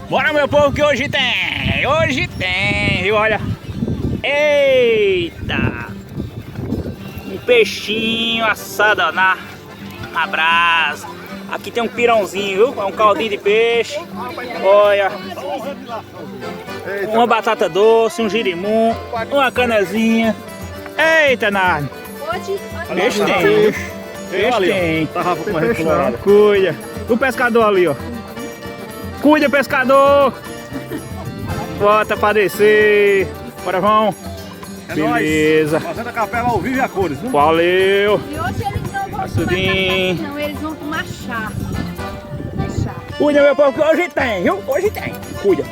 Bora, meu povo, que hoje tem! Hoje tem, viu? Olha. Eita! Um peixinho assado na brasa. Aqui tem um pirãozinho, viu? É um caldinho de peixe. Olha. Uma batata doce, um girimum, uma canezinha. Eita, Nardo. Peixe tem. Peixe tem. Tarrafa com a colorada. Cuida. O pescador ali, ó. Cuida, pescador. Bota pra descer. Bora, vão. É Beleza. nóis. Fazenda Capela ao vivo e a cores, viu? Valeu. E hoje eles não vão Açudinho. tomar café, não, eles vão tomar chá. É chá. Cuida, meu povo, que hoje tem, viu? Hoje tem. Cuida.